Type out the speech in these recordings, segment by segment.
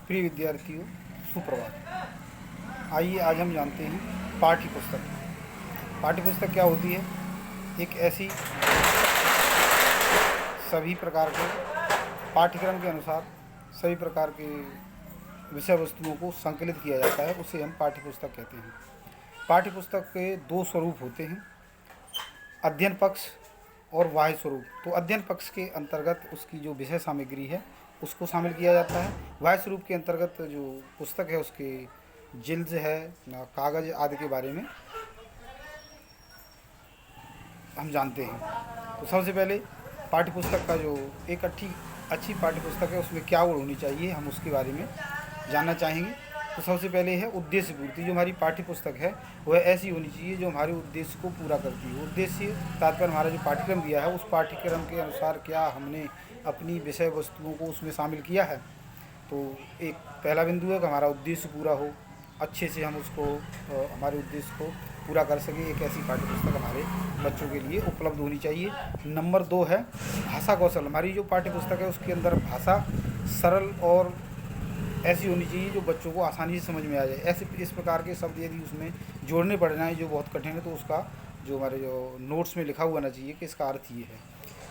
प्रिय विद्यार्थियों, सुप्रभात। आइए आज हम जानते हैं पाठ्य पुस्तक। पाठ्य पुस्तक क्या होती है? एक ऐसी सभी प्रकार के पाठ्यक्रम के अनुसार सभी प्रकार के विषय वस्तुओं को संकलित किया जाता है, उसे हम पाठ्य पुस्तक कहते हैं। पाठ्य पुस्तक के दो स्वरूप होते हैं, अध्ययन पक्ष और बाह्य स्वरूप। तो अध्ययन पक्ष के अंतर्गत उसकी जो विषय सामग्री है उसको शामिल किया जाता है। बाह्य स्वरूप के अंतर्गत जो पुस्तक है उसके जिल्द है, कागज़ आदि के बारे में हम जानते हैं। तो सबसे पहले पाठ्य पुस्तक का जो एक अच्छी पाठ्य पुस्तक है उसमें क्या गुण होनी चाहिए, हम उसके बारे में जानना चाहेंगे। तो सबसे पहले है उद्देश्य पूर्ति। जो हमारी पाठ्य पुस्तक है वह ऐसी होनी चाहिए जो हमारे उद्देश्य को पूरा करती है। उद्देश्य तात्पर्य हमारा जो पाठ्यक्रम दिया है उस पाठ्यक्रम के अनुसार क्या हमने अपनी विषय वस्तुओं को उसमें शामिल किया है। तो एक पहला बिंदु है कि हमारा उद्देश्य पूरा हो, अच्छे से हम उसको हमारे उद्देश्य को पूरा कर सकें। एक ऐसी पाठ्य पुस्तक हमारे बच्चों के लिए उपलब्ध होनी चाहिए। नंबर 2 है भाषा कौशल। हमारी जो पाठ्य पुस्तक है उसके अंदर भाषा सरल और ऐसी होनी चाहिए जो बच्चों को आसानी से समझ में आ जाए। ऐसे इस प्रकार के शब्द यदि उसमें जोड़ने पड़ जाएँ जो बहुत कठिन है, तो उसका जो हमारे जो नोट्स में लिखा हुआ ना चाहिए कि इसका अर्थ ये है।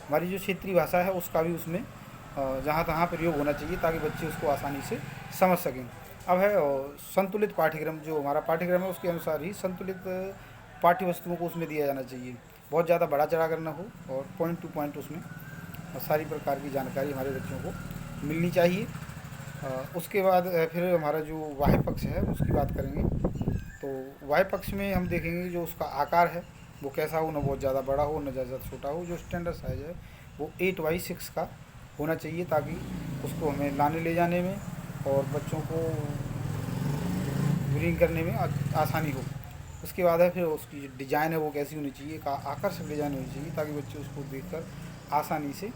हमारी जो क्षेत्रीय भाषा है उसका भी उसमें जहाँ तहाँ प्रयोग होना चाहिए ताकि बच्चे उसको आसानी से समझ सकें। अब है संतुलित पाठ्यक्रम। जो हमारा पाठ्यक्रम है उसके अनुसार ही संतुलित पाठ्य वस्तुओं को उसमें दिया जाना चाहिए। बहुत ज़्यादा बड़ा चढ़ा कर ना हो और पॉइंट टू पॉइंट उसमें सारी प्रकार की जानकारी हमारे बच्चों को मिलनी चाहिए। उसके बाद फिर हमारा जो बाह्य पक्ष है उसकी बात करेंगे। तो बाह्य पक्ष में हम देखेंगे जो उसका आकार है वो कैसा हो, ना बहुत ज़्यादा बड़ा हो ना ज़्यादा छोटा हो। जो स्टैंडर्ड साइज़ है वो 8x6 का होना चाहिए ताकि उसको हमें लाने ले जाने में और बच्चों को रीडिंग करने में आसानी हो। उसके बाद है फिर उसकी जो डिज़ाइन है वो कैसी होनी चाहिए, का आकर्षक डिज़ाइन होनी चाहिए ताकि बच्चे उसको देखकर आसानी से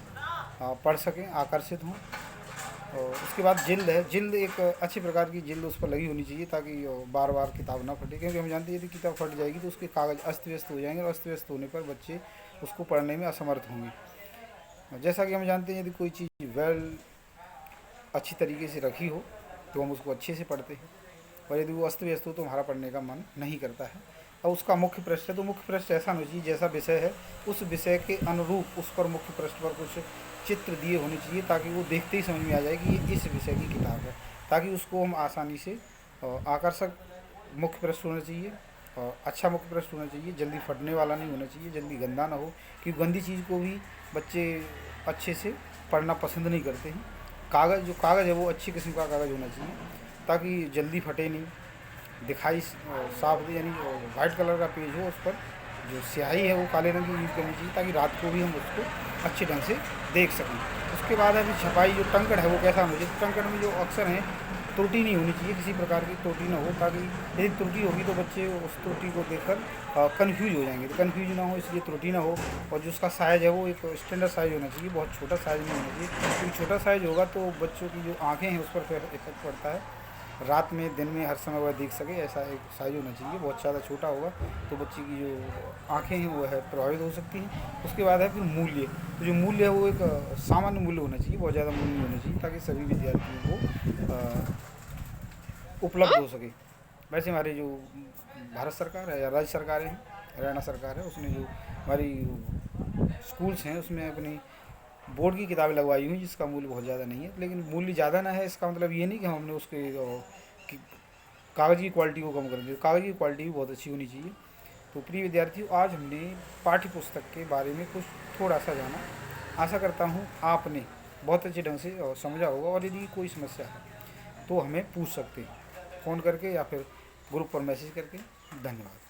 पढ़ सकें, आकर्षित हों। और उसके बाद जिल्द है। जिल्द एक अच्छी प्रकार की जिल्द उस पर लगी होनी चाहिए ताकि बार बार किताब ना फटे, क्योंकि हम जानते हैं यदि किताब फट जाएगी तो उसके कागज़ अस्त व्यस्त हो जाएंगे और अस्त व्यस्त होने पर बच्चे उसको पढ़ने में असमर्थ होंगे। जैसा कि हम जानते हैं यदि कोई चीज़ अच्छी तरीके से रखी हो तो हम उसको अच्छे से पढ़ते हैं, और यदि वो अस्त व्यस्त हो तो हमारा पढ़ने का मन नहीं करता है। और उसका मुख्य पृष्ठ है तो मुख्य पृष्ठ ऐसा होना चाहिए जैसा विषय है उस विषय के अनुरूप उस पर मुख्य पृष्ठ पर कुछ चित्र दिए होने चाहिए ताकि वो देखते ही समझ में आ जाए कि ये इस विषय की किताब है, ताकि उसको हम आसानी से आकर्षक मुख्य पृष्ठ होना चाहिए और अच्छा मुख्य पृष्ठ होना चाहिए। जल्दी फटने वाला नहीं होना चाहिए, जल्दी गंदा ना हो, क्योंकि गंदी चीज़ को भी बच्चे अच्छे से पढ़ना पसंद नहीं करते हैं। जो कागज़ है वो अच्छी किस्म का कागज़ होना चाहिए ताकि जल्दी फटे नहीं, दिखाई साफ दे, यानी वाइट कलर का पेज हो, उस पर जो स्याही है वो काले रंग की यूज़ करनी चाहिए ताकि रात को भी हम उसको अच्छे ढंग से देख सकें। उसके बाद अभी छपाई जो टंकण है वो कैसा होना चाहिए। टंकण में जो अक्षर हैं त्रुटि नहीं होनी चाहिए, किसी प्रकार की त्रुटि ना हो, ताकि यदि त्रुटि होगी तो बच्चे उस त्रुटि को देखकर कन्फ्यूज हो जाएंगे। तो कन्फ्यूज ना हो इसलिए त्रुटि ना हो। और जो उसका साइज़ है वो एक स्टैंडर्ड साइज़ होना चाहिए, बहुत छोटा साइज़ नहीं होना चाहिए, क्योंकि छोटा साइज़ होगा तो बच्चों की जो आँखें हैं उस पर फिर इफेक्ट पड़ता है। रात में दिन में हर समय वह देख सके ऐसा एक साइज़ होना चाहिए। बहुत ज़्यादा छोटा होगा तो बच्चे की जो आँखें हैं वो है प्रभावित हो सकती हैं। उसके बाद है फिर मूल्य। तो जो मूल्य है वो एक सामान्य मूल्य होना चाहिए, बहुत ज़्यादा मूल्य नहीं होना चाहिए ताकि सभी विद्यार्थियों को उपलब्ध हो सके। वैसे हमारी जो भारत सरकार है या राज्य सरकारें हैं, हरियाणा सरकार है, उसने जो हमारी स्कूल्स हैं उसमें अपनी बोर्ड की किताबें लगवाई हुई जिसका मूल्य बहुत ज़्यादा नहीं है। लेकिन मूल्य ज़्यादा ना है इसका मतलब ये नहीं कि हमने उसके कागज़ की क्वालिटी को कम कर दिया। कागज़ की क्वालिटी भी बहुत अच्छी होनी चाहिए। तो प्रिय विद्यार्थियों, आज हमने पाठ्य पुस्तक के बारे में कुछ थोड़ा सा जाना। आशा करता हूँ आपने बहुत अच्छे ढंग से समझा होगा, और यदि कोई समस्या है तो हमें पूछ सकते हैं फ़ोन करके या फिर ग्रुप पर मैसेज करके। धन्यवाद।